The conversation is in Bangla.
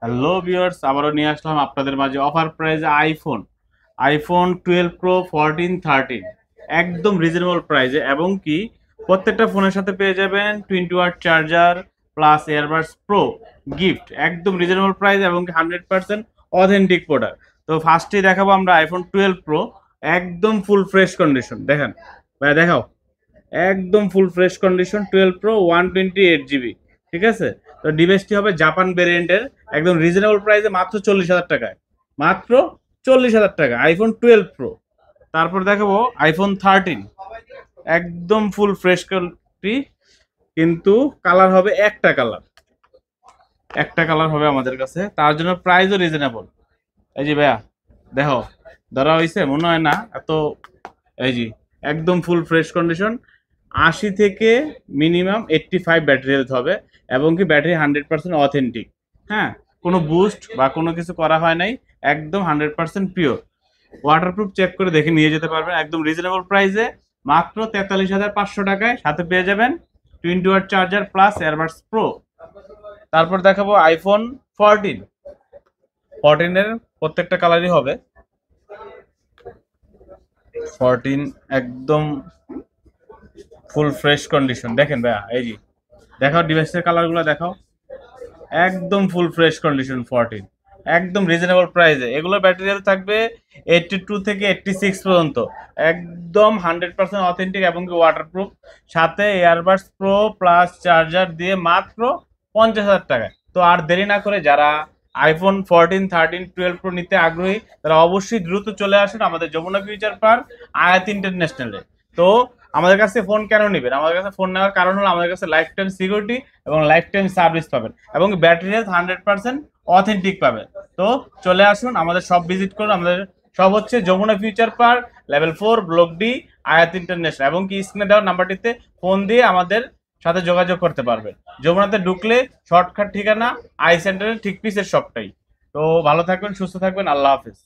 হ্যালো ভিউয়ার্স, আবারও নিয়ে আসলাম আপনাদের মাঝে অফার প্রাইসে আইফোন 12 প্রো 14 13 একদম রিজনেবল প্রাইসে। এবং কি প্রত্যেকটা ফোনের সাথে পেয়ে যাবেন 20 watt charger plus airbuds pro gift, একদম রিজনেবল প্রাইস এবং 100% অথেন্টিক প্রোডাক্ট। তো ফার্স্টেই দেখাবো আমরা আইফোন 12 প্রো, একদম ফুল ফ্রেশ কন্ডিশন। দেখেন ভাই, দেখাও, একদম full fresh condition 12 pro 128 GB. ঠিক আছে, তো ডিভাইসটি হবে জাপান ভেরিয়েন্টের, একদম রিজনেবল প্রাইসে মাত্র 40,000 টাকায়, মাত্র 40,000 টাকা আইফোন 12 প্রো। তারপর দেখাবো আইফোন 13, একদম ফুল ফ্রেশ কোয়ালিটি, কিন্তু কালার হবে একটা কালার হবে আমাদের কাছে, তার জন্য প্রাইসও রিজনেবল। এই যে ভাইয়া, দেখো, ধরা হয়েছে মনে হয় না এত। এই যে একদম ফুল ফ্রেশ কন্ডিশন, 80 থেকে মিনিমাম 85 ব্যাটারি হেলথ হবে, এবং কি ব্যাটারি 100% অথেন্টিক। হ্যাঁ, কোনো বুস্ট বা কোনো কিছু করা হয় নাই, একদম 100% পিওর। ওয়াটারপ্রুফ চেক করে দেখে নিয়ে যেতে পারবেন একদম রিজনেবল প্রাইসে, মাত্র 43,500 টাকায়। সাথে পেয়ে যাবেন 20 watt charger plus airbuds pro. তারপর দেখাবো আইফোন 14 এর প্রত্যেকটা কালারই হবে 14, একদম ফুল ফ্রেশ কন্ডিশন। দেখেন ভাইয়া, এই যে দেখাও, ডিভাইসের কালারগুলো দেখাও, একদম ফুল ফ্রেশ কন্ডিশন 14, একদম রিজনেবল প্রাইসে। এগুলো ব্যাটারি হেলথ থাকবে 82 থেকে 86 পর্যন্ত, একদম 100% অথেন্টিক এবং কি ওয়াটারপ্রুফ। সাথে এয়ারবাডস প্রো প্লাস চার্জার দিয়ে মাত্র 50,000 টাকায়। তো আর দেরি না করে যারা আইফোন 14 13 12 প্রো নিতে আগ্রহী, তারা অবশ্যই দ্রুত চলে আসুন আমাদের যমুনা ফিউচার পার্ক, আয়াত ইন্টারন্যাশনালে। তো আমাদের কাছে ফোন কেন নেবেন? আমাদের কাছে ফোন নেওয়ার কারণ হলো আমাদের কাছে লাইফ টাইম সিকিউরিটি এবং লাইফ টাইম সার্ভিস পাবেন, এবং ব্যাটারি হেলথ 100% অথেন্টিক পাবেন। তো চলে আসুন, আমাদের সব ভিজিট করুন। আমাদের সব হচ্ছে Jamuna Future Park, level 4, block D, Ayat international. এবং কি স্ক্রিনে দেওয়া নাম্বারটিতে ফোন দিয়ে আমাদের সাথে যোগাযোগ করতে পারবেন। যমুনাতে ঢুকলে শর্টকাট ঠিকানা আই সেন্টারের ঠিক পিসের সবটাই। তো ভালো থাকবেন, সুস্থ থাকবেন, আল্লাহ হাফিজ।